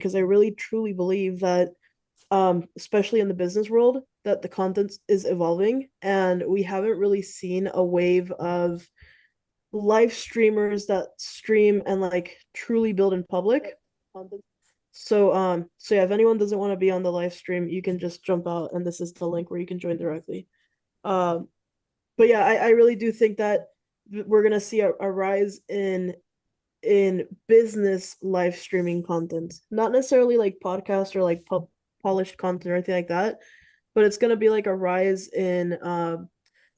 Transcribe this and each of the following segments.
because I really truly believe that especially in the business world, that the content is evolving, and we haven't really seen a wave of live streamers that stream and like truly build in public. So yeah, if anyone doesn't want to be on the live stream, you can just jump out, and this is the link where you can join directly. Um, but yeah, I really do think that we're gonna see a rise in business live streaming content, not necessarily like podcast or like polished content or anything like that, but it's gonna be like a rise in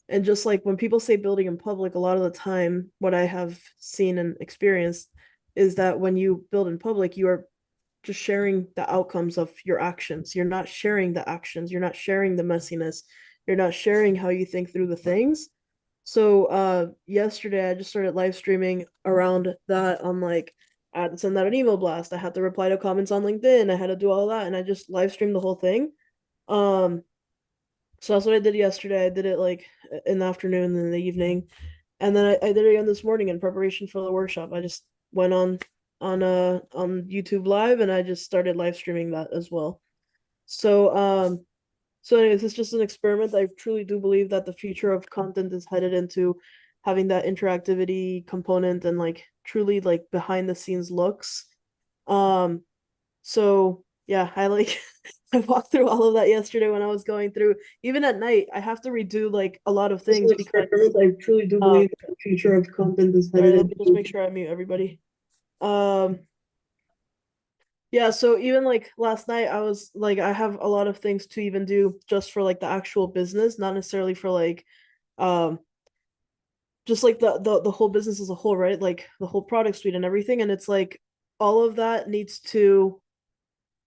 and just like when people say building in public, a lot of the time, what I have seen and experienced is that when you build in public, you are just sharing the outcomes of your actions. You're not sharing the actions. You're not sharing the messiness. You're not sharing how you think through the things. So yesterday I just started live streaming around that. I'm like, I had to send out an email blast. I had to reply to comments on LinkedIn. I had to do all that, and I just live streamed the whole thing. Um, so that's what I did yesterday. I did it like in the afternoon and in the evening. And then I did it again this morning in preparation for the workshop. I just went on YouTube Live, and I just started live streaming that as well. So anyways, it's just an experiment. I truly do believe that the future of content is headed into having that interactivity component and like truly like behind the scenes looks. Um so yeah, I like I walked through all of that yesterday when I was going through. Even at night, I have to redo like a lot of This is things an because experiment. I truly do um believe that the future of content is sorry, headed let me just into. make sure I mute everybody. Um yeah, so even like last night I was like I have a lot of things to even do just for like the actual business, not necessarily for like um just like the whole business as a whole, right? Like the whole product suite and everything. And it's like all of that needs to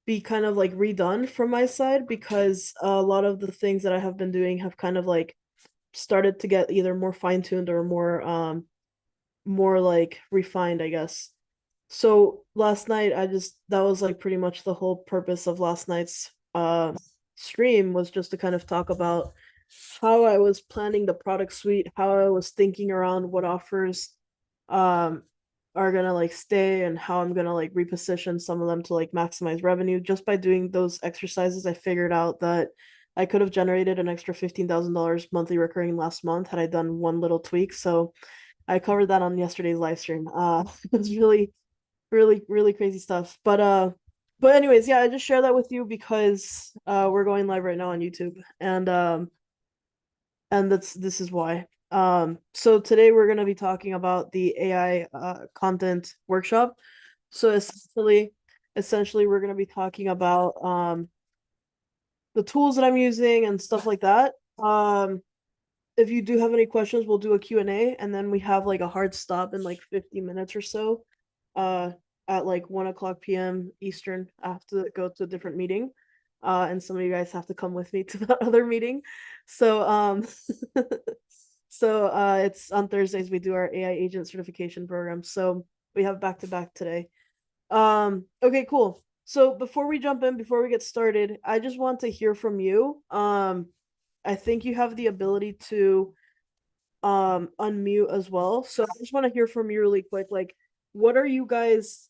be kind of like redone from my side because a lot of the things that I have been doing have kind of like started to get either more fine-tuned or more like refined, I guess. So last night I just that was like pretty much the whole purpose of last night's stream was just to kind of talk about how I was planning the product suite, how I was thinking around what offers um are gonna like stay and how I'm gonna like reposition some of them to like maximize revenue. Just by doing those exercises, I figured out that I could have generated an extra $15,000 monthly recurring last month had I done one little tweak. So I covered that on yesterday's live stream. It was really crazy stuff. But anyways, yeah, I just share that with you because we're going live right now on YouTube, and this is why. So today we're going to be talking about the AI content workshop. So essentially we're going to be talking about the tools that I'm using and stuff like that. If you do have any questions, we'll do a Q&A, and then we have like a hard stop in like 50 minutes or so. Uh, at like 1 o'clock p.m. Eastern, I have to go to a different meeting. And some of you guys have to come with me to that other meeting. So it's on Thursdays we do our AI agent certification program. So we have back to back today. Okay, cool. So before we jump in, before we get started, I just want to hear from you. I think you have the ability to unmute as well. So I just want to hear from you really quick. Like, what are you guys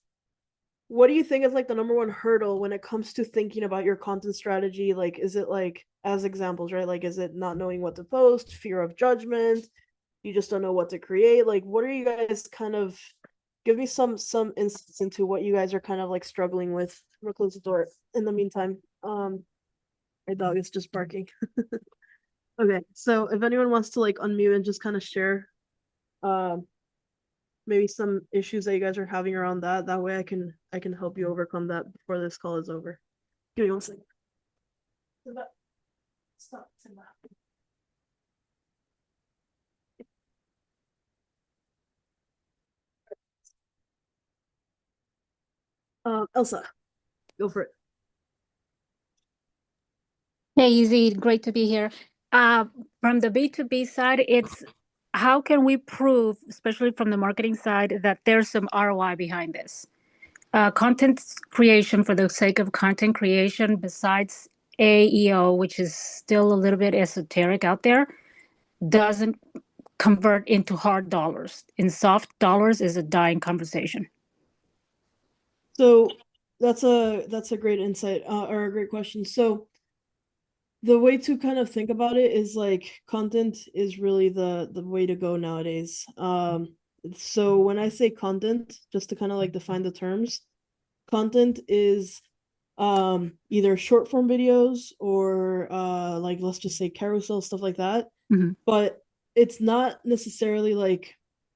what do you think is like the number one hurdle when it comes to thinking about your content strategy? Like, is it like as examples, right? Like, is it not knowing what to post, fear of judgment, you just don't know what to create? Like, what are you guys kind of give me some insights into what you guys are kind of like struggling with. I'm gonna close the door in the meantime. My dog is just barking. Okay, so if anyone wants to like unmute and just kind of share um maybe some issues that you guys are having around that, that way I can help you overcome that before this call is over. Give me one second. Stop. Elsa, go for it. Hey, Easy, great to be here. Uh, from the B2B side, it's how can we prove, especially from the marketing side, that there's some ROI behind this? Content creation for the sake of content creation, besides AEO, which is still a little bit esoteric out there, doesn't convert into hard dollars. In soft dollars is a dying conversation. So that's a great insight, or a great question. So the way to kind of think about it is like content is really the way to go nowadays. So when I say content, just to kind of like define the terms, content is either short form videos or like let's just say carousel stuff like that. Mhm. But it's not necessarily like,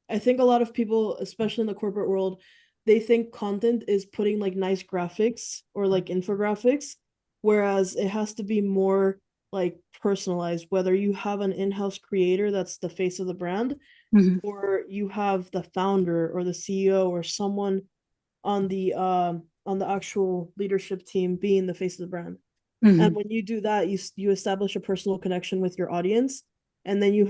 I think a lot of people, especially in the corporate world, they think content is putting like nice graphics or like infographics, whereas it has to be more like personalized, whether you have an in-house creator that's the face of the brand, Mhm. or you have the founder or the CEO or someone on the actual leadership team being the face of the brand. And Mhm. when you do that, you establish a personal connection with your audience, and then you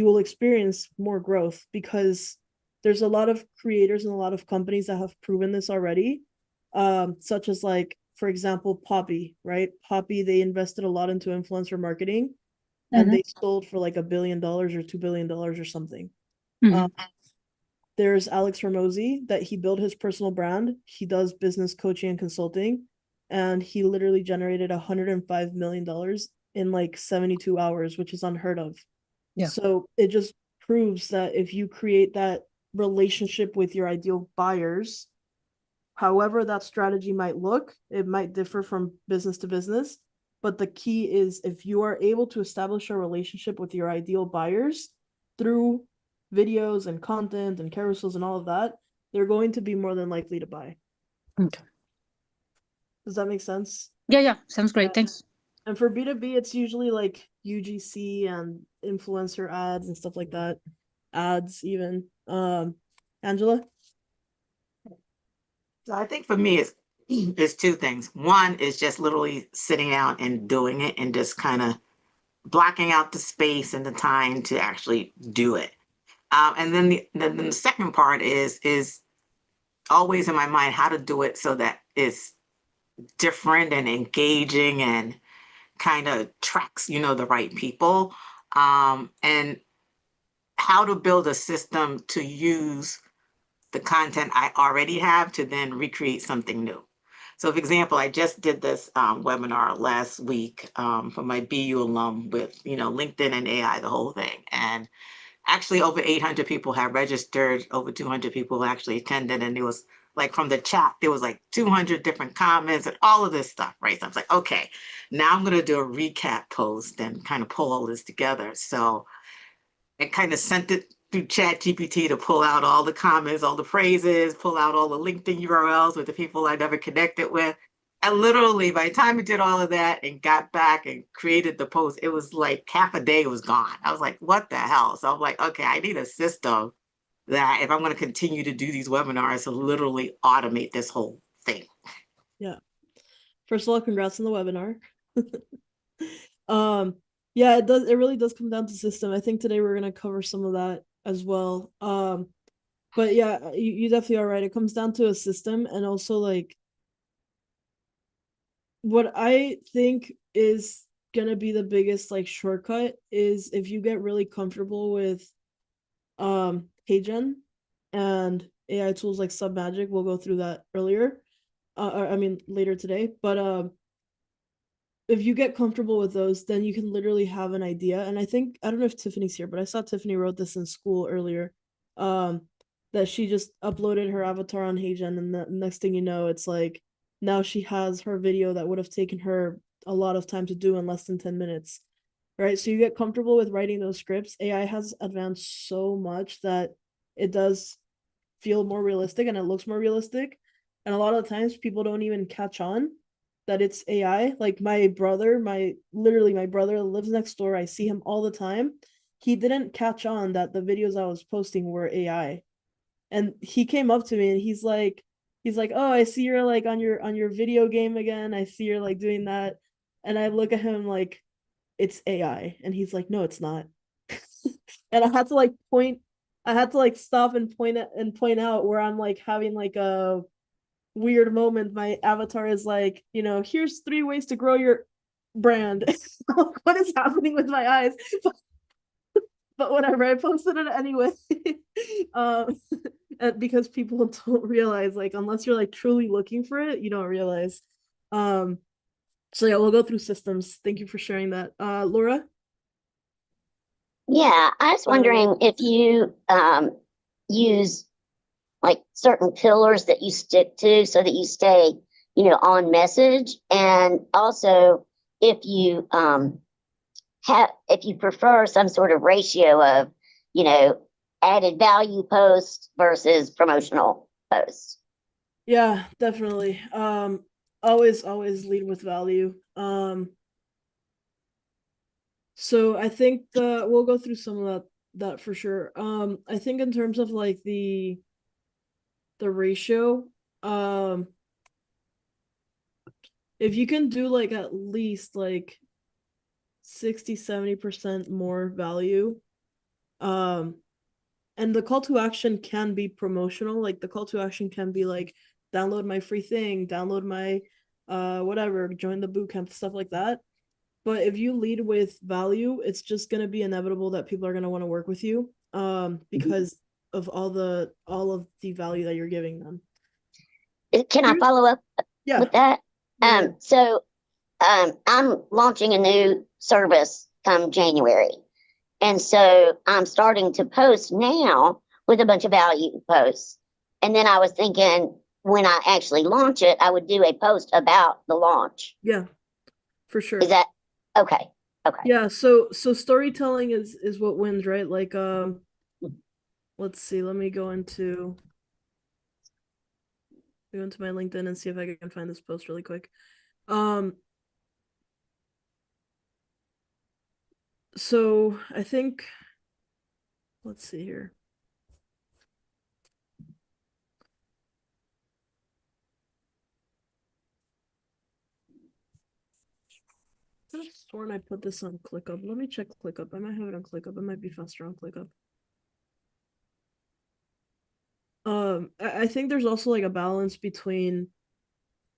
will experience more growth because there's a lot of creators and a lot of companies that have proven this already. Such as like, for example, Poppy, right? Poppy, they invested a lot into influencer marketing and Mhm. they sold for like $1 billion or $2 billion or something. Uh, Mhm. there's Alex Ramosi that he built his personal brand. He does business coaching and consulting, and he literally generated $105 million in like 72 hours, which is unheard of. Yeah. So it just proves that if you create that relationship with your ideal buyers, however that strategy might look, it might differ from business to business. But the key is if you are able to establish a relationship with your ideal buyers through videos and content and carousels and all of that, they're going to be more than likely to buy. Okay. Does that make sense? Yeah, yeah. Sounds great. Thanks. And for B2B, it's usually like UGC and influencer ads and stuff like that. Ads even. Angela? So I think for me, it's two things. One is just literally sitting down and doing it and just kind of blocking out the space and the time to actually do it. And then the second part is always in my mind how to do it so that it's different and engaging and kind of tracks, the right people. And how to build a system to use the content I already have to then recreate something new. So, for example, I just did this webinar last week for my BU alum with, LinkedIn and AI, the whole thing. And actually over 800 people have registered, over 200 people actually attended. And it was like from the chat, there was like 200 different comments and all of this stuff, right? So I was like, okay, now I'm going to do a recap post and kind of pull all this together. So and kind of sent it through Chat GPT to pull out all the comments, all the phrases, pull out all the LinkedIn URLs with the people I never connected with. And literally, by the time I did all of that and got back and created the post, it was like half a day was gone. I was like, what the hell? So I'm like, okay, I need a system that if I'm going to continue to do these webinars to literally automate this whole thing. Yeah. First of all, congrats on the webinar. um, yeah, it really does come down to system. I think today we're gonna cover some of that as well. But yeah, you definitely are right. It comes down to a system and also like what I think is gonna be the biggest like shortcut is if you get really comfortable with HeyGen and AI tools like Submagic. We'll go through that earlier. I mean later today. But if you get comfortable with those, then you can literally have an idea. And I think I don't know if Tiffany's here, but I saw Tiffany wrote this in school earlier. Um, that she just uploaded her avatar on HeyGen, and the next thing you know, it's like now she has her video that would have taken her a lot of time to do in less than 10 minutes. Right? So you get comfortable with writing those scripts. AI has advanced so much that it does feel more realistic and it looks more realistic. And a lot of the times people don't even catch on that it's AI. Like my brother, my brother lives next door. I see him all the time. He didn't catch on that the videos I was posting were AI. And he came up to me and he's like, "Oh, I see you're like on your video game again. I see you're like doing that." And I look at him like it's AI. And he's like, "No, it's not." And I had to like stop and point out where I'm like having like a weird moment. My avatar is like, here's 3 ways to grow your brand. What is happening with my eyes? But whatever, I posted it anyway. um because people don't realize, like, unless you're like truly looking for it, you don't realize. Um, so yeah, we'll go through systems. Thank you for sharing that. Laura? Yeah, I was wondering if you use like certain pillars that you stick to so that you stay, on message, and also if you if you prefer some sort of ratio of, you know, added value posts versus promotional posts. Yeah, definitely. Always lead with value. So I think we'll go through some of that for sure. I think in terms of like the ratio, if you can do like at least like 60-70% more value, and the call to action can be promotional. Like the call to action can be like download my free thing, download my whatever, join the bootcamp, stuff like that. But if you lead with value, it's just gonna be inevitable that people are gonna want to work with you, because of all of the value that you're giving them. Can I follow up Yeah. with that? Yeah. So I'm launching a new service come January. And so I'm starting to post now with a bunch of value posts. And then I was thinking when I actually launch it, I would do a post about the launch. Yeah, for sure. Is that okay? Okay. Yeah, so storytelling is what wins, right? Like let's see, let me go into my LinkedIn and see if I can find this post really quick. So I think, let's see here. I could have sworn I put this on ClickUp. Let me check ClickUp. I might have it on ClickUp. It might be faster on ClickUp. I think there's also like a balance between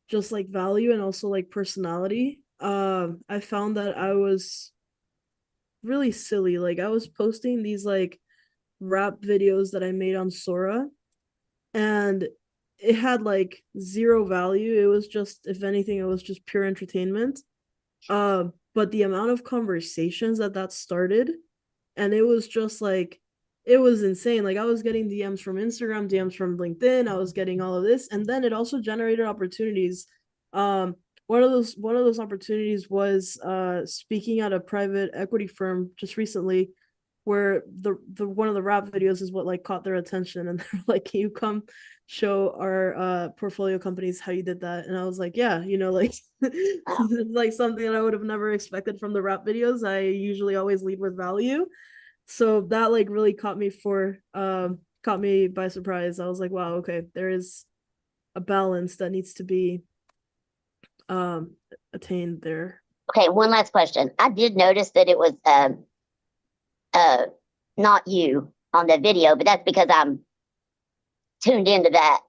just like value and also like personality. I found that I was really silly. Like I was posting these like rap videos that I made on Sora, and it had like zero value. It was just, if anything, it was just pure entertainment. But the amount of conversations that started, and it was just like, it was insane. Like I was getting DMs from Instagram, DMs from LinkedIn. I was getting all of this, and then it also generated opportunities. One of those opportunities was speaking at a private equity firm just recently, where the one of the rap videos is what like caught their attention, and they're like, "Can you come show our portfolio companies how you did that?" And I was like, "Yeah, like it's like something that I would have never expected from the rap videos. I usually always lead with value." So that like really caught me by surprise. I was like, wow, okay, there is a balance that needs to be attained there. Okay, one last question. I did notice that it was not you on the video, but that's because I'm tuned into that,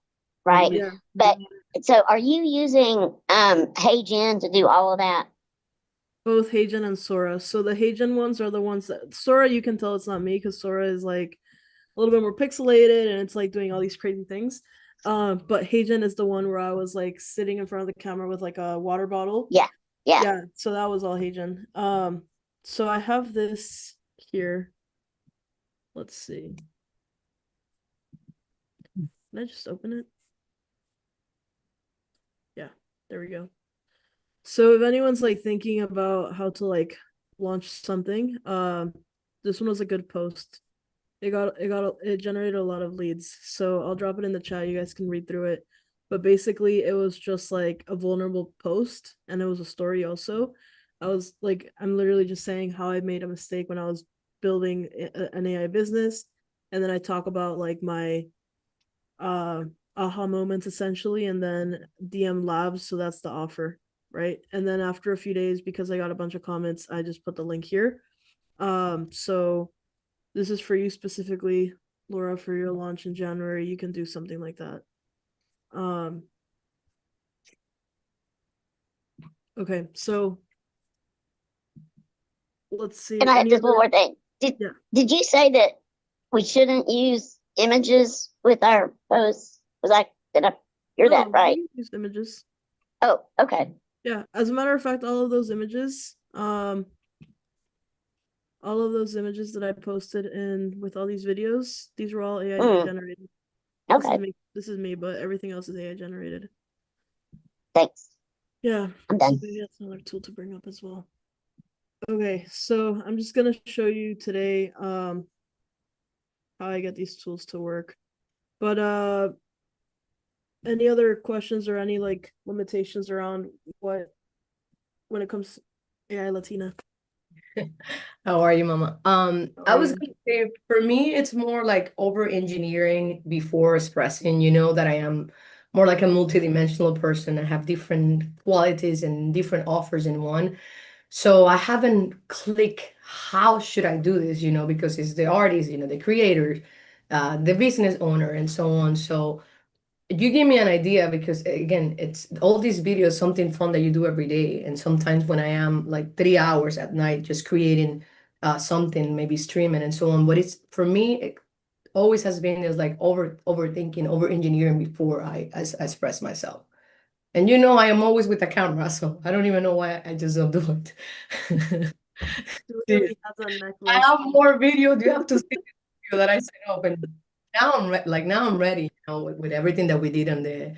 right? Yeah. But so are you using HeyGen to do all of that? Both HeyGen and Sora. So the HeyGen ones are the ones that Sora, you can tell it's not me because Sora is like a little bit more pixelated and it's like doing all these crazy things. But HeyGen is the one where I was like sitting in front of the camera with like a water bottle. Yeah. So that was all HeyGen. So I have this here. Let's see. Can I just open it? Yeah, there we go. So if anyone's like thinking about how to like launch something, this one was a good post. It generated a lot of leads. So I'll drop it in the chat. You guys can read through it. But basically it was just like a vulnerable post, and it was a story also. I'm literally just saying how I made a mistake when I was building an AI business, and then I talk about like my aha moments essentially, and then DM Labs, so that's the offer, right? And then after a few days, because I got a bunch of comments, I just put the link here. So this is for you specifically, Laura, for your launch in January. You can do something like that. Okay, so let's see. And I have just one more thing. Did you say that we shouldn't use images with our posts? Did I hear that No, right? we use images. Oh, okay. Yeah, as a matter of fact, all of those images that I posted in with all these videos, these were all AI Mm, generated. okay. This is me, but everything else is AI generated. Thanks. Yeah, I'm so done. maybe that's another tool to bring up as well. Okay, so I'm just gonna show you today how I get these tools to work. But any other questions or any like limitations around what when it comes to AI Latina? How are you, Mama? How I are was you? gonna say for me, it's more like over engineering before expressing, that I am more like a multidimensional person. I have different qualities and different offers in one. So I haven't clicked how should I do this, because it's the artist, the creator, the business owner, and so on. So you give me an idea because again, it's all these videos, something fun that you do every day. And sometimes when I am like 3 hours at night just creating something, maybe streaming and so on. But it's for me, it always has been is like overthinking, over engineering before I express myself. And I am always with the camera, so I don't even know why I just don't do it. She See, literally has a I necklace. have more videos. You have to see the video that I set up, and now I'm ready, with everything that we did on the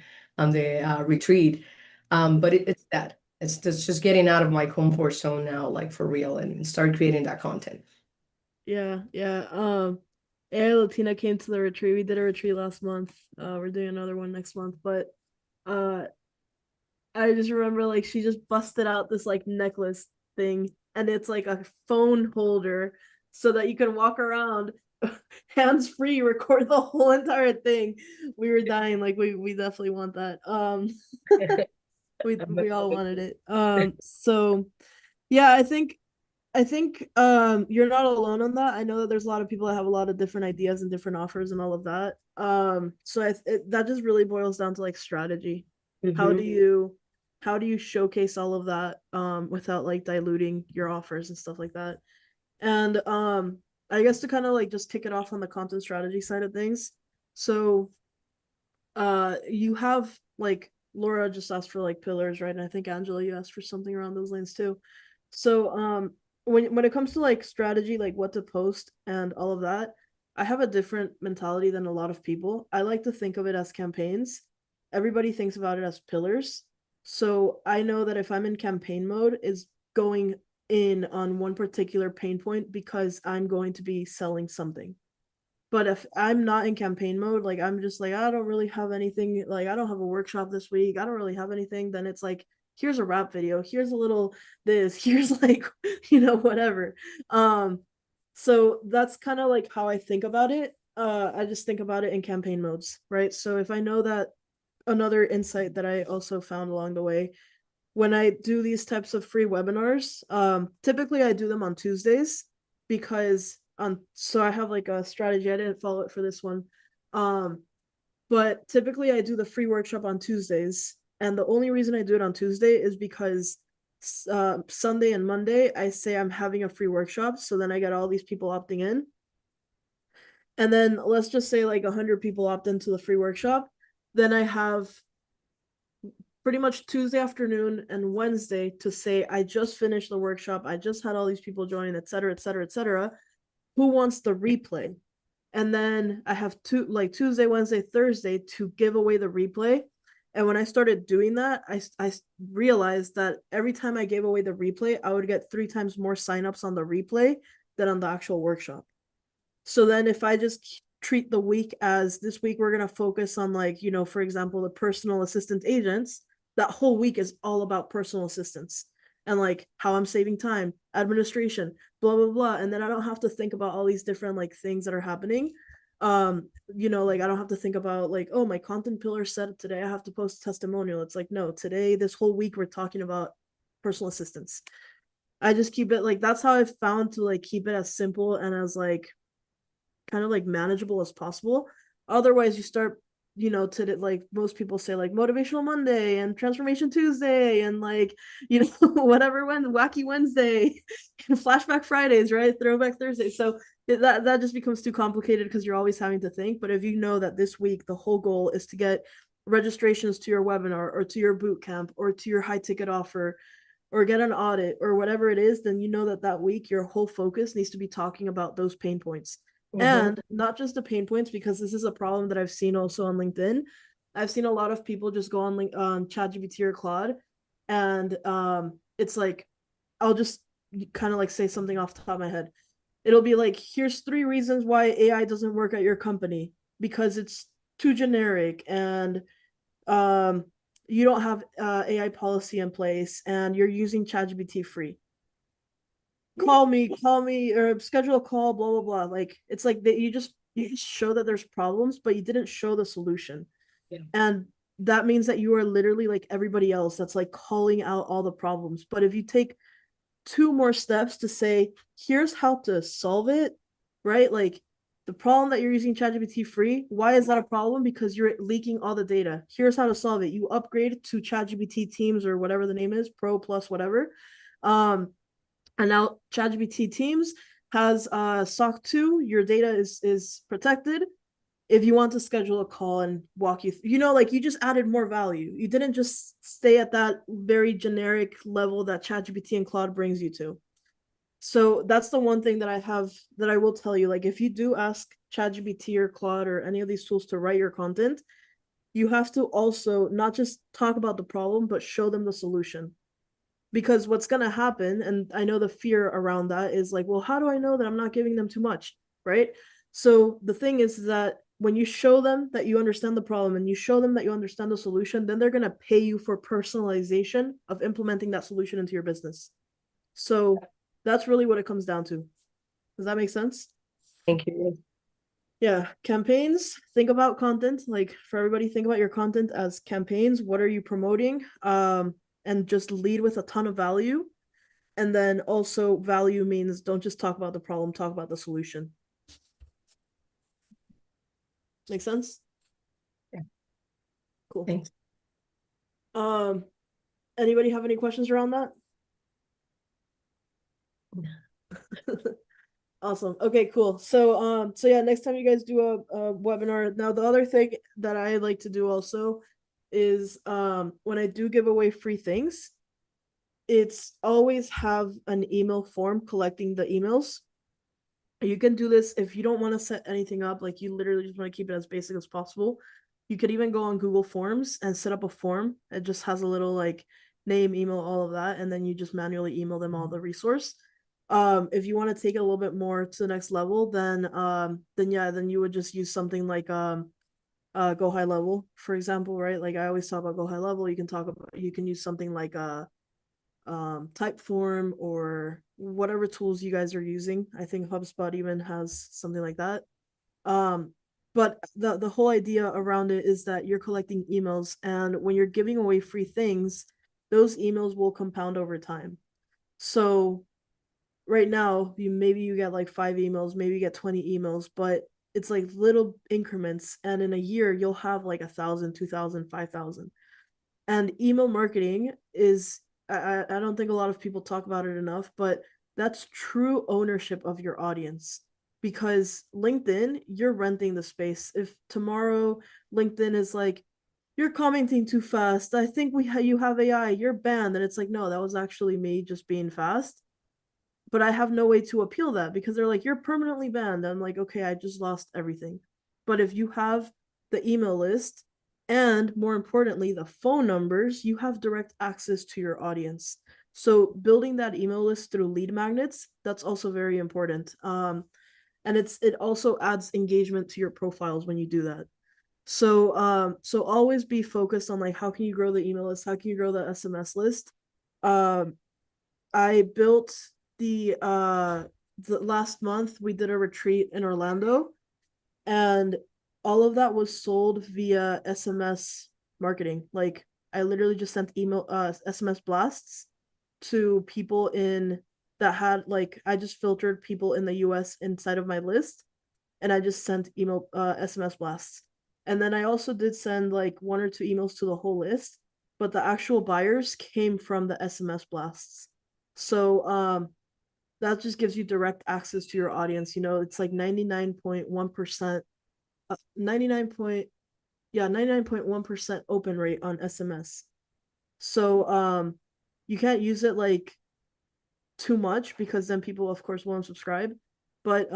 retreat. But it's that it's just getting out of my comfort zone now, like for real, and start creating that content. Yeah, yeah. AI Latina came to the retreat. We did a retreat last month. We're doing another one next month, but uh I just remember like she just busted out this like necklace thing, and it's like a phone holder so that you can walk around hands free, record the whole entire thing. We were dying, like we definitely want that. We all wanted it. So yeah, I think you're not alone on that. I know that there's a lot of people that have a lot of different ideas and different offers and all of that. So that just really boils down to like strategy. How do Mhm. you showcase all of that without like diluting your offers and stuff like that? And I guess to kind of like just kick it off on the content strategy side of things. So you have like Laura just asked for like pillars, right? And I think Angela, you asked for something around those lines too. So when it comes to like strategy, like what to post and all of that, I have a different mentality than a lot of people. I like to think of it as campaigns. Everybody thinks about it as pillars. So I know that if I'm in campaign mode, is going in on one particular pain point because I'm going to be selling something. But if I'm not in campaign mode, like I'm just like, I don't really have anything, like I don't have a workshop this week, I don't really have anything, then it's like, here's a rap video, here's a little this, here's like, whatever. So that's kind of like how I think about it. I just think about it in campaign modes, right? So if I know that another insight that I also found along the way, when I do these types of free webinars, typically I do them on Tuesdays because so I have like a strategy. I didn't follow it for this one. But typically I do the free workshop on Tuesdays. And the only reason I do it on Tuesday is because Sunday and Monday I say I'm having a free workshop. So then I get all these people opting in. And then let's just say like 100 people opt into the free workshop. Then I have pretty much Tuesday afternoon and Wednesday to say, I just finished the workshop. I just had all these people join, et cetera, et cetera, et cetera. Who wants the replay? And then I have Tuesday, Wednesday, Thursday to give away the replay. And when I started doing that, I realized that every time I gave away the replay, I would get 3 times more signups on the replay than on the actual workshop. So then if I just treat the week as this week, we're going to focus on like, for example, the personal assistant agents, that whole week is all about personal assistance and like how I'm saving time, administration, blah, blah, blah. And then I don't have to think about all these different like things that are happening. Like I don't have to think about like, oh, my content pillar said today I have to post a testimonial. It's like, no, today, this whole week, we're talking about personal assistance. I just keep it like, that's how I've found to like keep it as simple and as like kind of like manageable as possible. Otherwise, like most people say like motivational Monday and transformation Tuesday and like, whatever wacky Wednesday and flashback Fridays, right? Throwback Thursday. So that just becomes too complicated because you're always having to think. But if you know that this week the whole goal is to get registrations to your webinar or to your boot camp or to your high ticket offer or get an audit or whatever it is, then you know that week your whole focus needs to be talking about those pain points. And not just the pain points, because this is a problem that I've seen also on LinkedIn. I've seen a lot of people just go on ChatGPT or Claude, and it's like, I'll just kind of like say something off the top of my head. It'll be like, here's 3 reasons why AI doesn't work at your company, because it's too generic and you don't have AI policy in place and you're using ChatGPT free. Call me, or schedule a call, blah, blah, blah. Like, it's like that you just show that there's problems, but you didn't show the solution. Yeah. And that means that you are literally like everybody else that's like calling out all the problems. But if you take 2 more steps to say, here's how to solve it, right? Like, the problem that you're using ChatGPT free, why is that a problem? Because you're leaking all the data. Here's how to solve it. You upgrade to ChatGPT Teams or whatever the name is, Pro Plus, whatever. And now ChatGPT Teams has SOC 2. Your data is protected. If you want to schedule a call and walk you through, like, you just added more value. You didn't just stay at that very generic level that ChatGPT and Claude brings you to. So that's the one thing that I will tell you. Like, if you do ask ChatGPT or Claude or any of these tools to write your content, you have to also not just talk about the problem, but show them the solution. Because what's going to happen, and I know the fear around that is like, well, how do I know that I'm not giving them too much, right? So the thing is that when you show them that you understand the problem and you show them that you understand the solution, then they're going to pay you for personalization of implementing that solution into your business. So that's really what it comes down to. Does that make sense? Thank you. Yeah, campaigns, think about content. Like, for everybody, think about your content as campaigns. What are you promoting? And just lead with a ton of value. And then also, value means don't just talk about the problem, talk about the solution. Make sense? Yeah. Cool. Thanks. Anybody have any questions around that? Awesome. Okay, cool. So yeah, next time you guys do a webinar. Now, the other thing that I like to do also is when I do give away free things, it's always have an email form collecting the emails. You can do this if you don't want to set anything up, like you literally just want to keep it as basic as possible. You could even go on Google Forms and set up a form. It just has a little like name, email, all of that, and then you just manually email them all the resource. If you want to take it a little bit more to the next level, then you would just use something like Go High Level, for example, right? Like, I always talk about Go High Level. You can use something like Typeform or whatever tools you guys are using. I think HubSpot even has something like that. But the whole idea around it is that you're collecting emails, and when you're giving away free things, those emails will compound over time. So right now, maybe you get like 5 emails, maybe you get 20 emails, but it's like little increments, and in a year you'll have like 1,000, 2,000, 5,000. And email marketing is, I don't think a lot of people talk about it enough, but that's true ownership of your audience. Because LinkedIn, you're renting the space. If tomorrow LinkedIn is like, you're commenting too fast, I think you have AI, you're banned, and it's like, no, that was actually me just being fast. But I have no way to appeal that, because they're like, you're permanently banned. I'm like, okay, I just lost everything. But if you have the email list, and more importantly, the phone numbers, you have direct access to your audience. So building that email list through lead magnets, that's also very important. And it also adds engagement to your profiles when you do that. So always be focused on like, how can you grow the email list? How can you grow the SMS list? I built the last month we did a retreat in Orlando, and all of that was sold via SMS marketing. Like, I literally just sent SMS blasts to people that had, like, I just filtered people in the US inside of my list, and I just sent SMS blasts. And then I also did send like 1 or 2 emails to the whole list, but the actual buyers came from the SMS blasts. So that just gives you direct access to your audience. You know, it's like 99.1%, 99.1% open rate on SMS. So you can't use it like too much because then people of course won't subscribe. But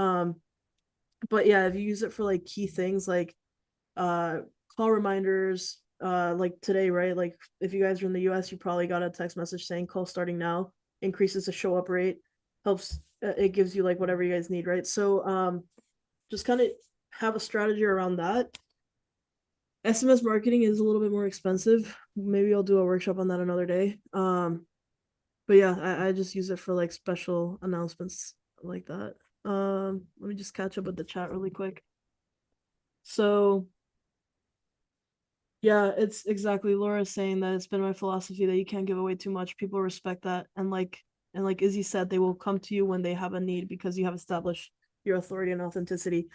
yeah, if you use it for like key things like call reminders, like today, right? Like if you guys are in the US, you probably got a text message saying call starting now, increases the show up rate, helps it gives you like whatever you guys need, right? So just kind of have a strategy around that. SMS marketing is a little bit more expensive. Maybe I'll do a workshop on that another day. But yeah, I just use it for like special announcements like that. Let me just catch up with the chat really quick. So yeah, it's exactly Laura saying that it's been my philosophy that you can't give away too much. People respect that. And like Izzy said, they will come to you when they have a need because you have established your authority and authenticity.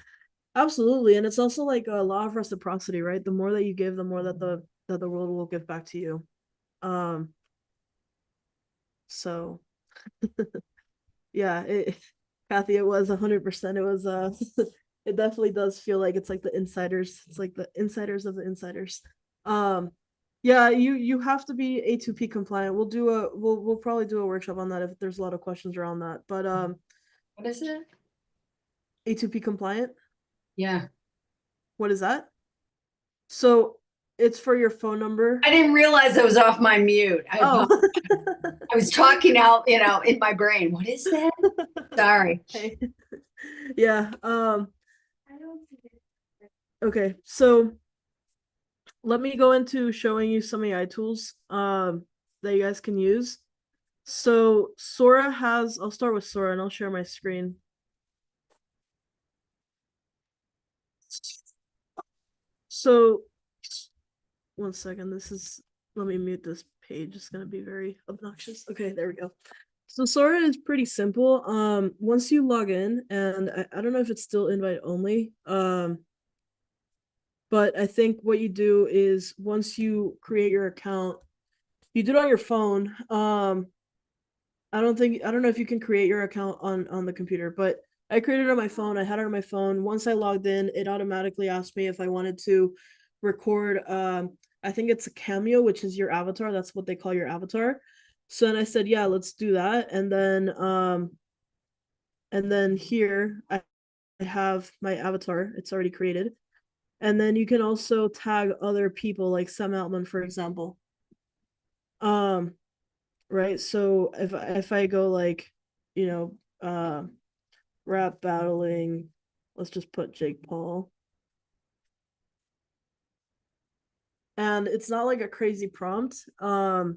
Absolutely. And it's also like a law of reciprocity, right? The more that you give, the more that the world will give back to you. So yeah, Kathy, it was 100%. It was it definitely does feel like it's like the insiders. It's like the insiders of the insiders. Um yeah, you have to be A2P compliant. We'll probably do a workshop on that if there's a lot of questions around that. But What is it? A2P compliant, Yeah. what is that? So it's for your phone number. I didn't realize I was off my mute. Oh. I was talking out, in my brain. What is that? Sorry. Hey. Yeah, okay, so let me go into showing you some AI tools that you guys can use. So Sora has, I'll start with Sora and I'll share my screen. So 1 second, let me mute this page. It's gonna be very obnoxious. Okay, there we go. So Sora is pretty simple. Once you log in, and I don't know if it's still invite only. But I think what you do is once you create your account, you do it on your phone. I don't know if you can create your account on the computer, but I created it on my phone. I had it on my phone. Once I logged in, it automatically asked me if I wanted to record I think it's a cameo, which is your avatar. That's what they call your avatar. So then I said, yeah, let's do that. And then here I have my avatar. It's already created. And then you can also tag other people like Sam Altman, for example. Right. So if I go like, rap battling, let's just put Jake Paul. And it's not like a crazy prompt. A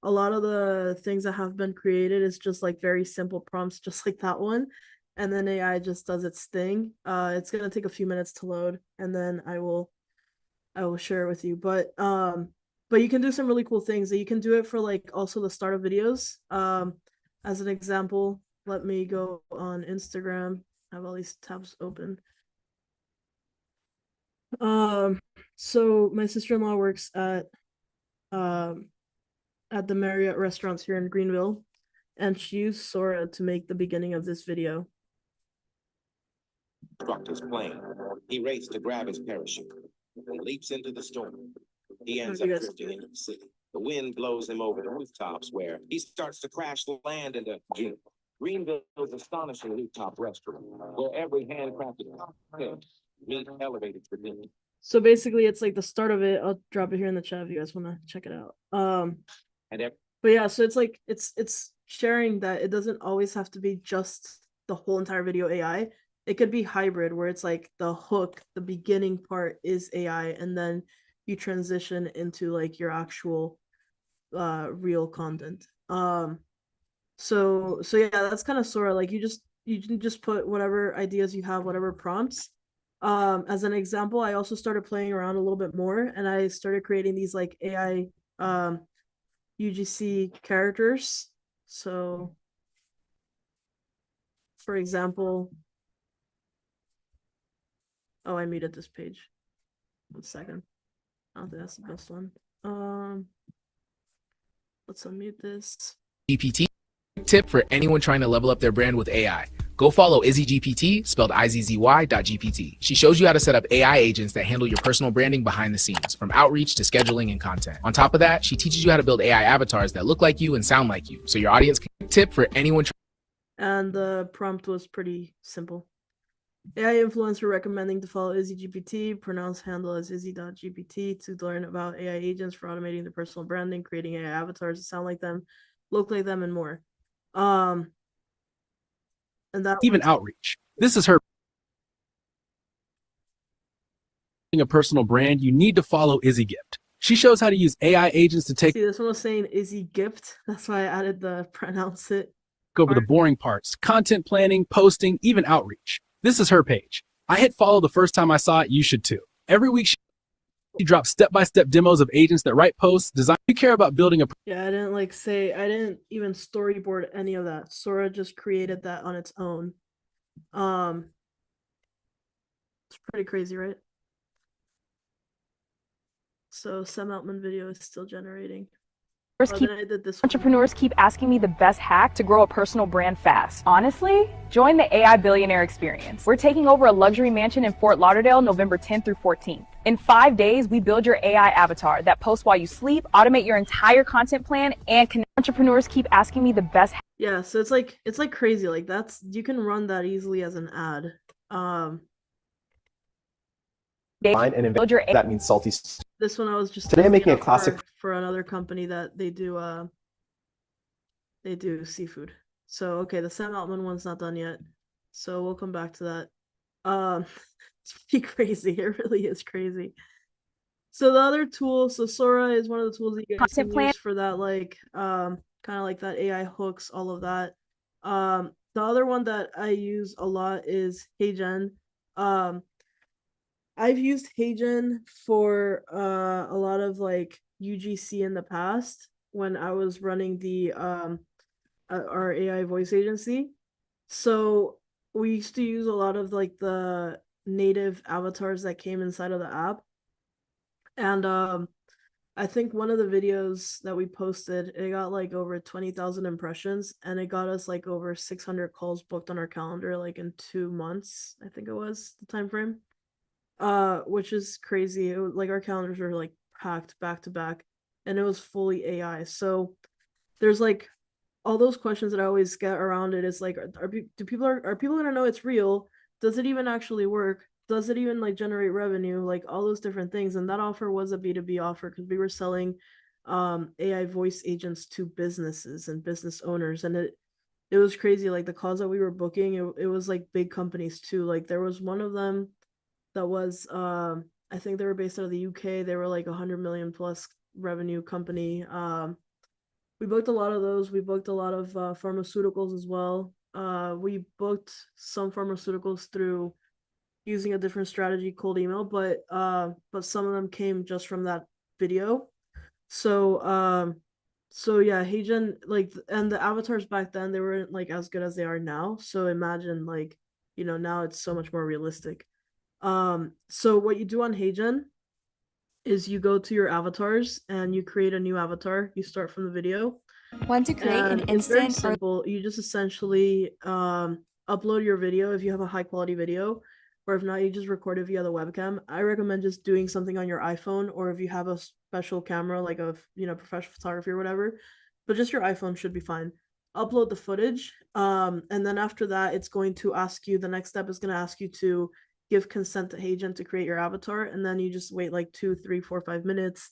lot of the things that have been created is just like very simple prompts, just like that one. And then AI just does its thing. It's gonna take a few minutes to load, and then I will share it with you. But you can do some really cool things. That you can do it for like also the start of videos. As an example, let me go on Instagram. I have all these tabs open. So my sister-in-law works at the Marriott restaurants here in Greenville, and she used Sora to make the beginning of this video. Struck his plane. He races to grab his parachute and leaps into the storm. He ends up drifting into the city. The wind blows him over the rooftops where he starts to crash land into Greenville's astonishing rooftop restaurant, where every handcrafted cocktail meet elevated tradition. So basically, it's like the start of it. I'll drop it here in the chat if you guys want to check it out. But yeah, so it's like it's sharing that it doesn't always have to be just the whole entire video AI. It could be hybrid, where it's like the hook, the beginning part is AI, and then you transition into like your actual real content. So yeah, that's kind of Sora. Like you can just put whatever ideas you have, whatever prompts. As an example, I also started playing around a little bit more, and I started creating these like AI UGC characters. So for example, oh, I muted this page. 1 second. I don't think that's the best one. Let's unmute this. GPT tip for anyone trying to level up their brand with AI. Go follow Izzy GPT, spelled IZZY.GPT. She shows you how to set up AI agents that handle your personal branding behind the scenes, from outreach to scheduling and content. On top of that, she teaches you how to build AI avatars that look like you and sound like you, so your audience can tip for anyone. And the prompt was pretty simple. AI influencer recommending to follow Izzy GPT, pronounce handle as Izzy.GPT to learn about AI agents for automating their personal branding, creating AI avatars that sound like them, look like them, and more. And that Even outreach. This is her. A personal brand, you need to follow Izzy Gift. She shows how to use AI agents to take see this one was saying Izzy Gift. That's why I added the pronounce it. over the boring parts, content planning, posting, even outreach. This is her page. I hit follow the first time I saw it. You should too. Every week she drops step-by-step demos of agents that write posts, design. You care about building a. Yeah, I didn't even storyboard any of that. Sora just created that on its own. It's pretty crazy, right? So Sam Altman video is still generating. Entrepreneurs keep asking me the best hack to grow a personal brand fast. Honestly, join the AI Billionaire Experience. We're taking over a luxury mansion in Fort Lauderdale, November 10th through 14th. In 5 days, we build your AI avatar that posts while you sleep, automate your entire content plan, and connect. Entrepreneurs keep asking me the best. Yeah, so it's like crazy. Like you can run that easily as an ad. And build your. That means salty. This one I was just Today I'm making a classic for another company that they do seafood. So okay, the Sam Altman one's not done yet. So we'll come back to that. It's pretty crazy. It really is crazy. So the other tool, so Sora is one of the tools that you guys can use for that, like kind of like that AI hooks, all of that. The other one that I use a lot is HeyGen. I've used HeyGen for a lot of like UGC in the past when I was running the our AI voice agency. So we used to use a lot of like the native avatars that came inside of the app. And I think one of the videos that we posted, it got like over 20,000 impressions, and it got us like over 600 calls booked on our calendar like in 2 months, I think it was the time frame. Which is crazy. It was, like our calendars were like packed back to back, and it was fully AI. So there's like all those questions that I always get around it is like, are people gonna know it's real? Does it even actually work? Does it even like generate revenue? Like all those different things. And that offer was a B2B offer because we were selling AI voice agents to businesses and business owners, and it was crazy. Like the calls that we were booking, it was like big companies too. Like there was one of them that was I think they were based out of the UK. They were like 100 million plus revenue company. We booked a lot of those. We booked a lot of pharmaceuticals as well. We booked some pharmaceuticals through using a different strategy, cold email, but some of them came just from that video. So yeah, HeyGen, like, and the avatars back then, they weren't like as good as they are now. So imagine like, now it's so much more realistic. So what you do on HeyGen is you go to your avatars and you create a new avatar. You start from the video. Want to create an It's very instant or simple. You just essentially upload your video if you have a high quality video, or if not, you just record it via the webcam. I recommend just doing something on your iPhone, or if you have a special camera like a professional photography or whatever, but just your iPhone should be fine. Upload the footage, and then after that, it's going to ask you, the next step is going to ask you to give consent to HeyGen to create your avatar, and then you just wait like 2, 3, 4, 5 minutes,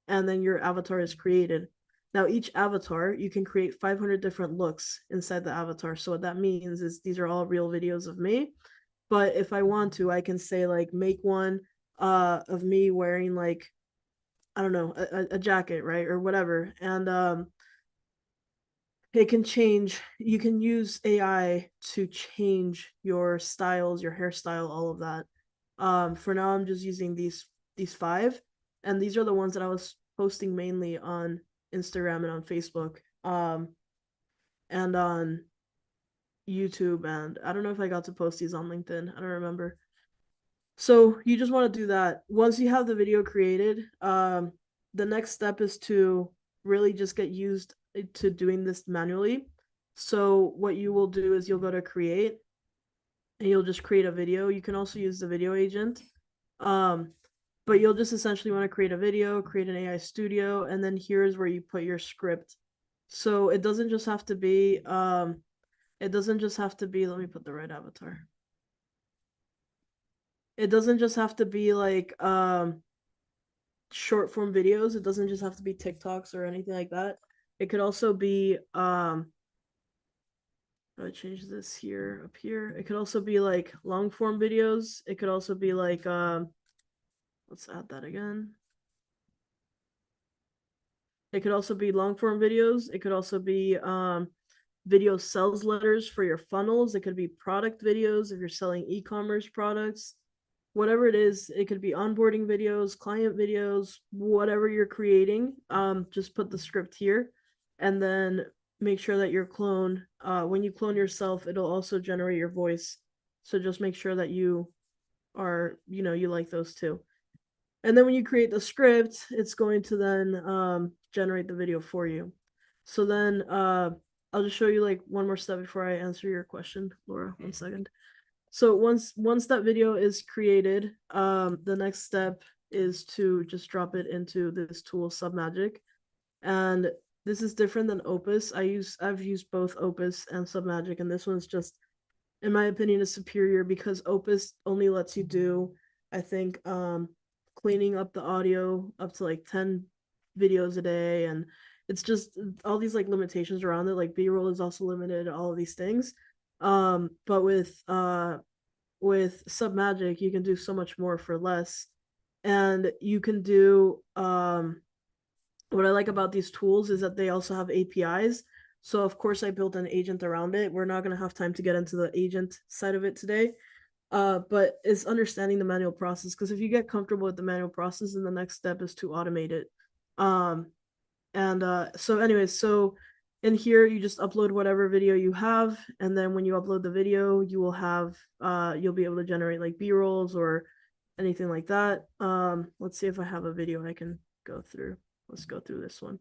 and then your avatar is created. Now, each avatar, you can create 500 different looks inside the avatar. So what that means is these are all real videos of me. But if I want to, I can say like, make one of me wearing like, I don't know, a jacket, right? Or whatever. And it can change. You can use AI to change your styles, your hairstyle, all of that. For now, I'm just using these 5. And these are the ones that I was posting mainly on Instagram and on Facebook, and on YouTube, and I don't know if I got to post these on LinkedIn. I don't remember. So you just want to do that. Once you have the video created, the next step is to really just get used to doing this manually. So what you will do is you'll go to create and you'll just create a video. You can also use the video agent. But you'll just essentially want to create a video, create an AI studio, and then here's where you put your script. So it doesn't just have to be, let me put the right avatar. It doesn't just have to be like short form videos. It doesn't just have to be TikToks or anything like that. It could also be I change this here up here. It could also be like long form videos. It could also be like let's add that again. It could also be long form videos. It could also be video sales letters for your funnels. It could be product videos if you're selling e-commerce products. Whatever it is, it could be onboarding videos, client videos, whatever you're creating. Just put the script here and then make sure that your clone, when you clone yourself, it'll also generate your voice. So just make sure that you are, you like those too. And then when you create the script, it's going to then generate the video for you. So then I'll just show you like one more step before I answer your question, Laura. 1 second. So once that video is created, the next step is to just drop it into this tool, Submagic. And this is different than Opus. I've used both Opus and Submagic, and this one's just, in my opinion, is superior because Opus only lets you do, I think, cleaning up the audio up to like 10 videos a day, and it's just all these like limitations around it. Like B-roll is also limited, all of these things. But with Submagic, you can do so much more for less, and you can do what I like about these tools is that they also have APIs. So of course I built an agent around it. We're not going to have time to get into the agent side of it today. But it's understanding the manual process, because if you get comfortable with the manual process, then the next step is to automate it. So anyways, so in here you just upload whatever video you have, and then when you upload the video, you will have you'll be able to generate like B-rolls or anything like that. Let's see if I have a video I can go through. Let's go through this one.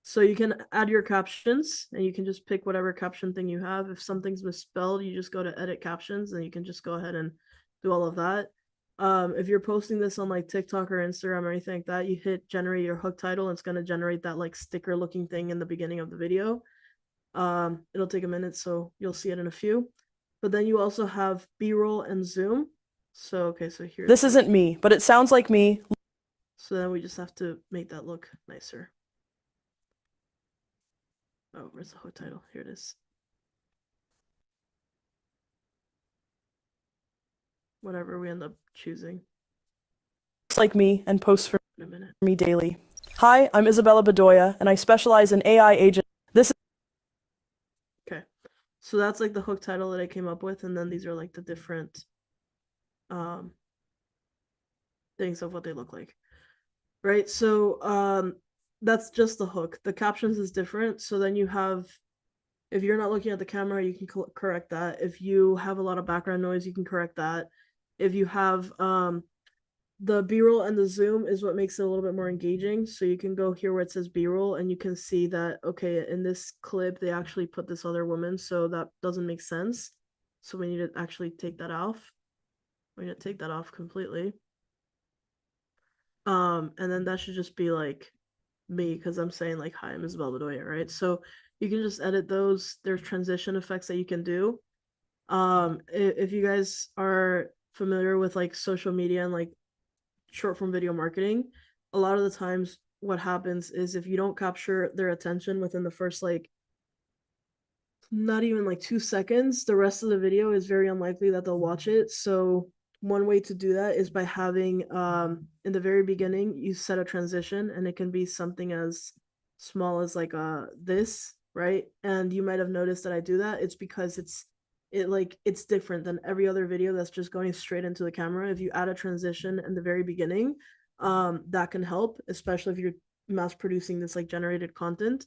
So you can add your captions, and you can just pick whatever caption thing you have. If something's misspelled, you just go to edit captions, and you can just go ahead and do all of that. If you're posting this on like TikTok or Instagram or anything like that, you hit generate your hook title, and it's going to generate that like sticker looking thing in the beginning of the video. It'll take a minute, so you'll see it in a few. But then you also have B-roll and zoom. So, okay, so here. This isn't me, but it sounds like me. So then we just have to make that look nicer. Oh, where's the hook title? Here it is. Whatever we end up choosing. It's like me and posts for In a minute. me daily. Hi, I'm Isabella Bedoya, and I specialize in AI agent. This is Okay. So that's like the hook title that I came up with, and then these are like the different things of what they look like. Right? So that's just the hook. The captions is different. So then you have, if you're not looking at the camera, you can correct that. If you have a lot of background noise, you can correct that. If you have the B-roll and the zoom is what makes it a little bit more engaging. So you can go here where it says B-roll, and you can see that, okay, in this clip, they actually put this other woman, so that doesn't make sense. So we need to actually take that off. We're going to take that off completely. And then that should just be like me, because I'm saying like, hi, I'm Isabel Bedoya, right? So you can just edit those. There's transition effects that you can do. If you guys are familiar with like social media and like short form video marketing, a lot of the times what happens is if you don't capture their attention within the first like not even like 2 seconds, the rest of the video is very unlikely that they'll watch it. So one way to do that is by having in the very beginning you set a transition, and it can be something as small as like this, right? And you might have noticed that I do that. It's because it's different than every other video that's just going straight into the camera. If you add a transition in the very beginning, that can help, especially if you're mass producing this like generated content.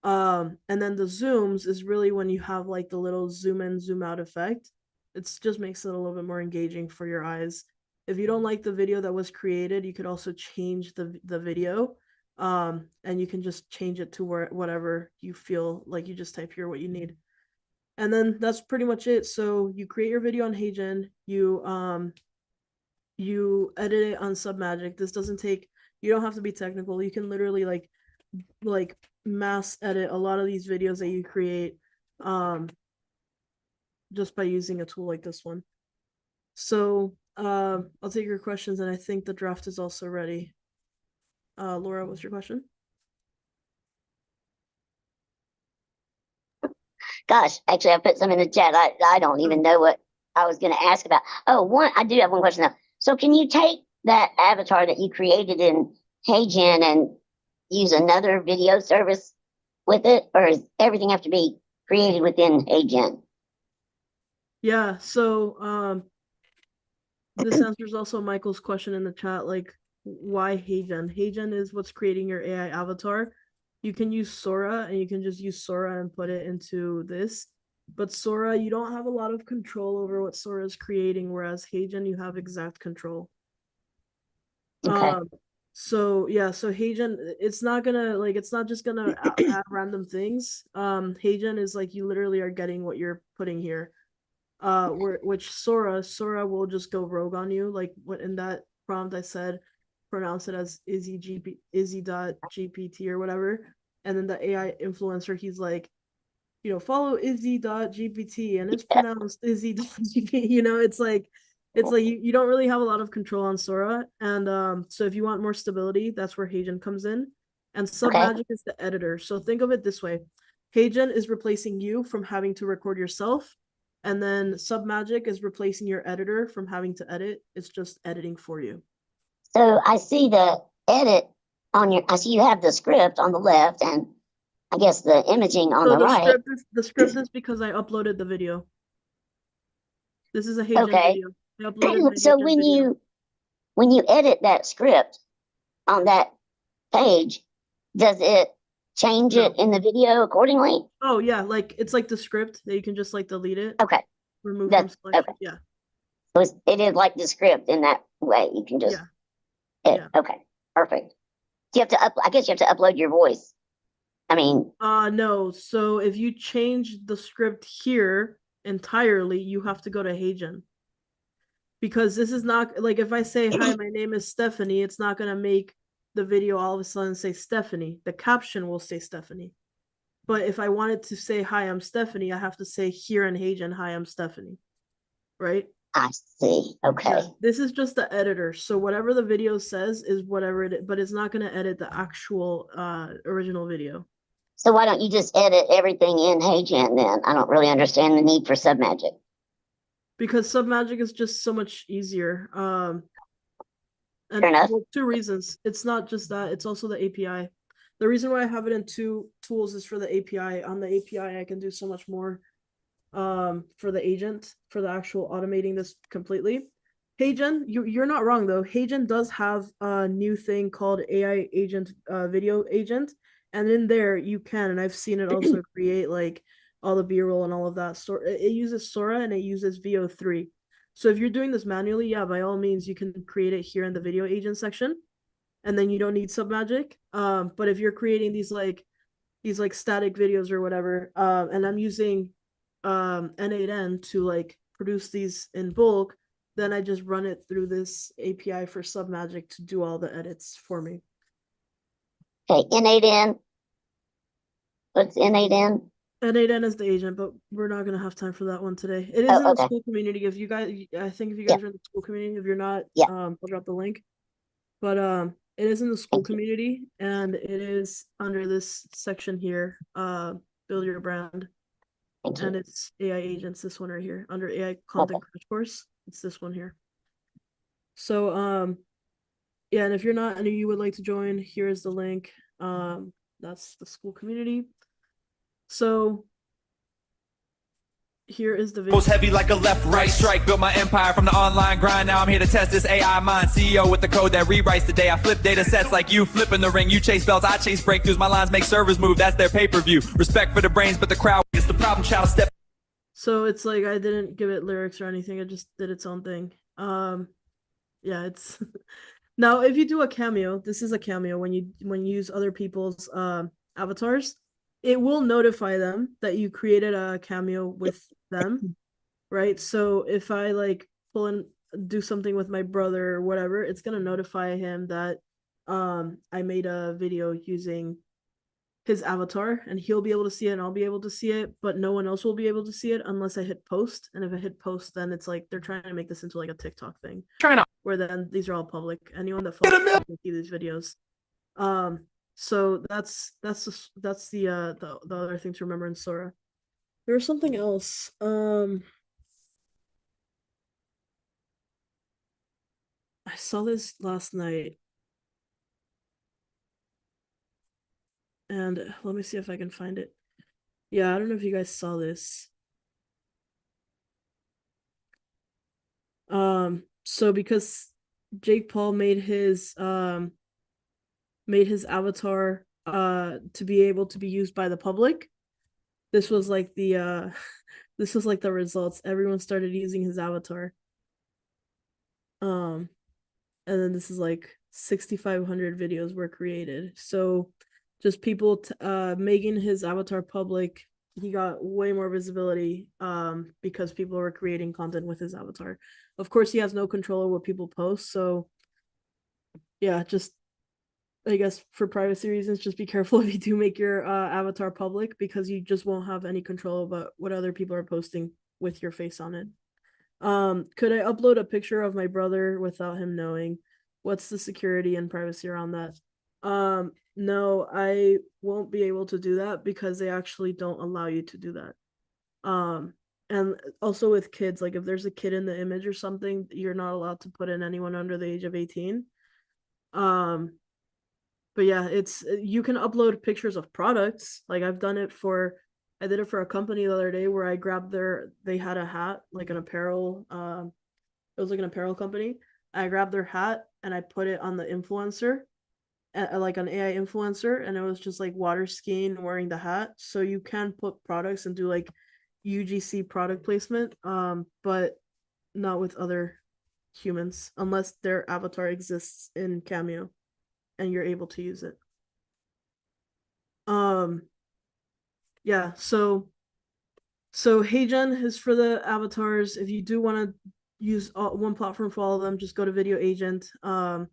And then the zooms is really when you have like the little zoom in, zoom out effect. It's just makes it a little bit more engaging for your eyes. If you don't like the video that was created, you could also change the video. And you can just change it to whatever you feel like. You just type here what you need. And then that's pretty much it. So you create your video on HeyGen, you edit it on Submagic. This doesn't take, you don't have to be technical. You can literally like mass edit a lot of these videos that you create just by using a tool like this one. So I'll take your questions, and I think the draft is also ready. Laura, what's your question? Gosh, actually, I put some in the chat. I don't even know what I was going to ask about. Oh, I do have one question now. So can you take that avatar that you created in HeyGen and use another video service with it, or does everything have to be created within HeyGen? Yeah, so this answers also Michael's question in the chat, like why HeyGen? HeyGen is what's creating your AI avatar. You can use Sora, and you can just use Sora and put it into this. But Sora, you don't have a lot of control over what Sora is creating, whereas HeyGen, you have exact control. Okay. So yeah, so HeyGen, it's not gonna it's not just gonna add random things. HeyGen is like you literally are getting what you're putting here. Which Sora will just go rogue on you. Like what in that prompt I said, pronounce it as Izzy.gpt or whatever. And then the AI influencer, he's like, follow Izzy.gpt, and it's pronounced Izzy.gpt. It's like you don't really have a lot of control on Sora. And so if you want more stability, that's where HeyGen comes in. And Submagic is the editor. So think of it this way. HeyGen is replacing you from having to record yourself. And then Submagic is replacing your editor from having to edit. It's just editing for you. So I see the edit I see you have the script on the left and I guess the imaging on the right. The script is because I uploaded the video. This is a HeyGen video. I uploaded So when you edit that script on that page, does it change it in the video accordingly? Oh yeah, it's like the script that you can just delete it. Okay. Remove from selection. Okay. Yeah. So it is like the script in that way. You can just Okay, perfect. Do you have to I guess you have to upload your voice. I mean, no. So if you change the script here entirely, you have to go to HeyGen. Because this is not if I say, hi, my name is Stephanie, it's not going to make the video all of a sudden say Stephanie. The caption will say Stephanie. But if I wanted to say, hi, I'm Stephanie, I have to say here in HeyGen, hi, I'm Stephanie. Right? I see. Okay. Yeah, this is just the editor. So whatever the video says is whatever it is, but it's not going to edit the actual original video. So why don't you just edit everything in HeyGen then? I don't really understand the need for Submagic. Because Submagic is just so much easier. And Fair enough. Well, two reasons. It's not just that, it's also the API. The reason why I have it in two tools is for the API. On the API, I can do so much more for the agent, for the actual automating this completely. HeyGen, you're not wrong though. HeyGen does have a new thing called AI agent, video agent. And in there you can, and I've seen it also create all the B-roll and all of that. So it uses Sora and it uses VO3. So if you're doing this manually, yeah, by all means, you can create it here in the video agent section, and then you don't need Submagic. But if you're creating these static videos or whatever, and I'm using N8N to produce these in bulk, then I just run it through this API for Submagic to do all the edits for me. Okay, N8N. What's N8N? N8N is the agent, but we're not gonna have time for that one today. It is in the school community. If you guys, I think if you guys are in the school community, if you're not, I'll drop the link. But it is in the school community, and it is under this section here, build your brand. And it's AI agents, this one right here, under AI content crash course. It's this one here. So yeah, and if you're not, and you would like to join, here is the link. That's the school community. So here is the video. Goes heavy like a left-right strike. Built my empire from the online grind. Now I'm here to test this AI mind. CEO with the code that rewrites the day. I flip data sets like you flipping the ring. You chase belts, I chase breakthroughs. My lines make servers move. That's their pay-per-view. Respect for the brains, but the crowd is the problem child. Step. So it's like I didn't give it lyrics or anything. It just did its own thing. Yeah, it's now if you do a cameo, this is a cameo when you use other people's avatars, it will notify them that you created a cameo with them, right? So if I like pull in do something with my brother or whatever, it's gonna notify him that I made a video using his avatar, and he'll be able to see it and I'll be able to see it, but no one else will be able to see it unless I hit post. And if I hit post, then it's like they're trying to make this into like a TikTok thing. Where then these are all public. Anyone that follows me can see these videos. So that's the other thing to remember in Sora. There was something else. I saw this last night. And let me see if I can find it. Yeah, I don't know if you guys saw this. So because Jake Paul made his avatar to be able to be used by the public, this was like the this was like the results. Everyone started using his avatar. And then this is like 6,500 videos were created. So just people making his avatar public, he got way more visibility because people were creating content with his avatar. Of course, he has no control over what people post, so yeah, just I guess for privacy reasons, just be careful if you do make your avatar public, because you just won't have any control about what other people are posting with your face on it. Could I upload a picture of my brother without him knowing? What's the security and privacy around that? No, I won't be able to do that because they actually don't allow you to do that. And also with kids, like if there's a kid in the image or something, you're not allowed to put in anyone under the age of 18. But yeah, you can upload pictures of products. Like I did it for a company the other day where I grabbed they had a hat, like an apparel, it was like an apparel company. I grabbed their hat and I put it on the influencer, like an AI influencer, and it was just like water skiing wearing the hat. So you can put products and do like UGC product placement, but not with other humans unless their avatar exists in Cameo and you're able to use it. Yeah, so HeyGen is for the avatars. If you do want to use one platform for all of them, just go to Video Agent. And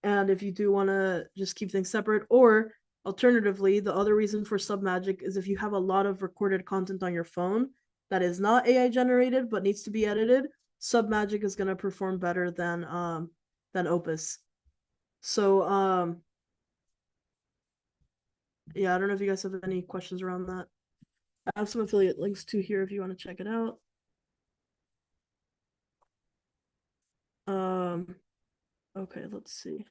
if you do want to just keep things separate, or alternatively, the other reason for Submagic is if you have a lot of recorded content on your phone that is not AI generated but needs to be edited, Submagic is going to perform better than Opus. So yeah, I don't know if you guys have any questions around that. I have some affiliate links too here if you want to check it out. Okay, let's see.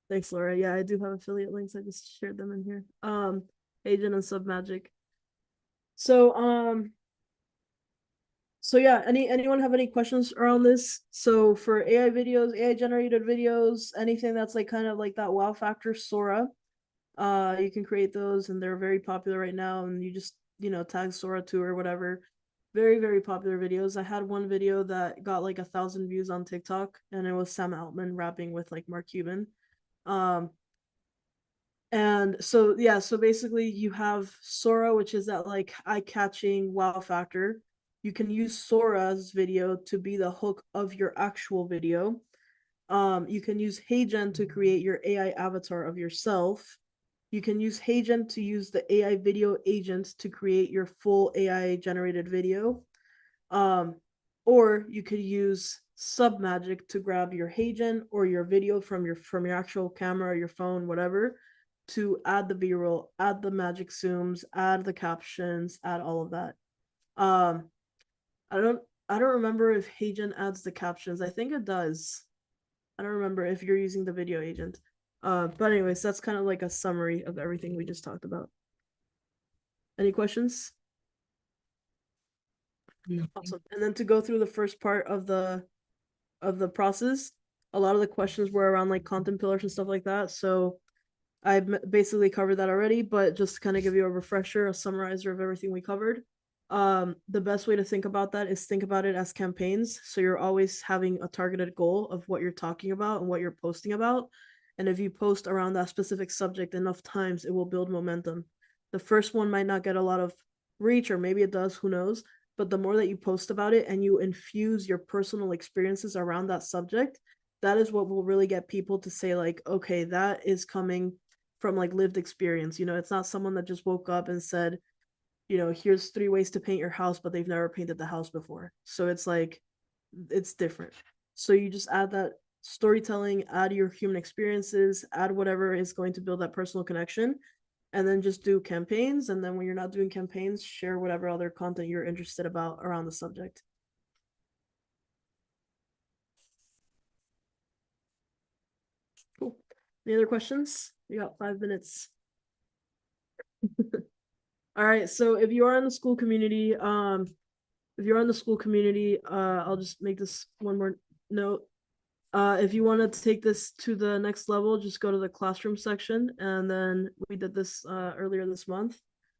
Thanks, Laura. Yeah, I do have affiliate links. I just shared them in here. Agent and Submagic. So yeah, anyone have any questions around this? So for AI videos, AI generated videos, anything that's like kind of like that wow factor, Sora, you can create those, and they're very popular right now, and you just tag Sora 2 or whatever. Very, very popular videos. I had one video that got like 1,000 views on TikTok, and it was Sam Altman rapping with like Mark Cuban. And so yeah, so basically you have Sora, which is that like eye-catching wow factor. You can use Sora's video to be the hook of your actual video. You can use HeyGen to create your AI avatar of yourself. You can use HeyGen to use the AI video agent to create your full AI generated video. Or you could use Submagic to grab your HeyGen or your video from your actual camera, your phone, whatever, to add the B-roll, add the magic zooms, add the captions, add all of that. I don't remember if HeyGen adds the captions. I think it does. I don't remember if you're using the video agent. But anyways, that's kind of like a summary of everything we just talked about. Any questions? No. Awesome. And then to go through the first part of the process, a lot of the questions were around like content pillars and stuff like that. So I basically covered that already, but just to kind of give you a refresher, a summarizer of everything we covered. The best way to think about that is think about it as campaigns. So you're always having a targeted goal of what you're talking about and what you're posting about. And if you post around that specific subject enough times, it will build momentum. The first one might not get a lot of reach, or maybe it does, who knows? But the more that you post about it and you infuse your personal experiences around that subject, that is what will really get people to say like, okay, that is coming from like lived experience. You know, it's not someone that just woke up and said, you know, here's 3 ways to paint your house, but they've never painted the house before. So it's like, it's different. So you just add that storytelling, add your human experiences, add whatever is going to build that personal connection, and then just do campaigns. And then when you're not doing campaigns, share whatever other content you're interested about around the subject. Cool. Any other questions? You got 5 minutes. All right, so if you are in the school community, I'll just make this one more note. If you want to take this to the next level, just go to the classroom section, and then we did this earlier this month.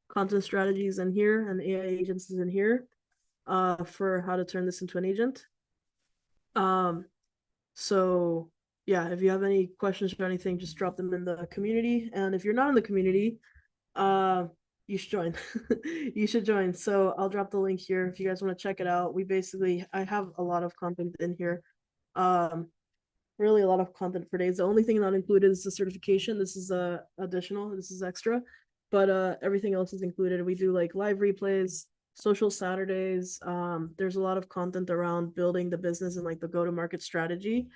Content strategies in here, and AI agents is in here, for how to turn this into an agent. So yeah, if you have any questions or anything, just drop them in the community. And if you're not in the community, you should join. You should join. So I'll drop the link here if you guys want to check it out. I have a lot of content in here. Really a lot of content for days. The only thing not included is the certification. This is additional, this is extra, but everything else is included. We do like live replays, social Saturdays. There's a lot of content around building the business and like the go-to-market strategy.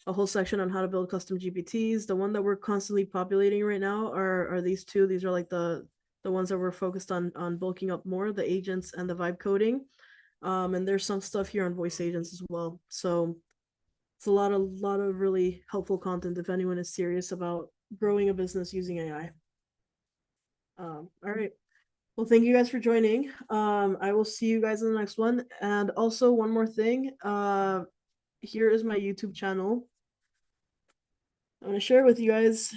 A whole section on how to build custom GPTs. The one that we're constantly populating right now are these two. These are like the ones that we're focused on bulking up more, the agents and the vibe coding. And there's some stuff here on voice agents as well. So it's a lot of really helpful content if anyone is serious about growing a business using AI. All right. Well, thank you guys for joining. I will see you guys in the next one. And also one more thing. Here is my YouTube channel. I'm going to share it with you guys.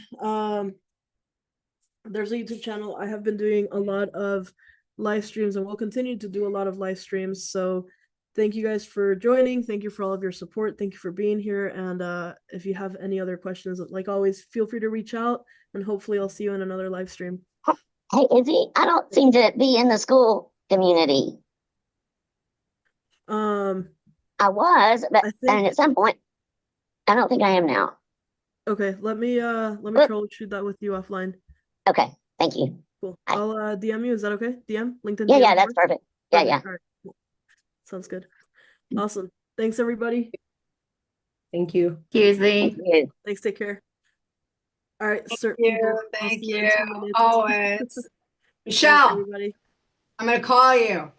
There's a YouTube channel. I have been doing a lot of live streams and will continue to do a lot of live streams. So thank you guys for joining. Thank you for all of your support. Thank you for being here. And if you have any other questions, like always, feel free to reach out, and hopefully I'll see you in another live stream. Hey, Izzy, I don't seem to be in the school community. I was, but and at some point, I don't think I am now. Okay, let me troubleshoot that with you offline. Okay, thank you. Cool. I'll DM you. Is that okay? DM LinkedIn. Yeah, DM yeah, that's work? perfect. Yeah, yeah. All right. Cool. Sounds good. Awesome. Thanks, everybody. Thank you. Thank you. Thanks. Take care. All right, sir. Thank you. Always. Thanks, Michelle, everybody. I'm going to call you.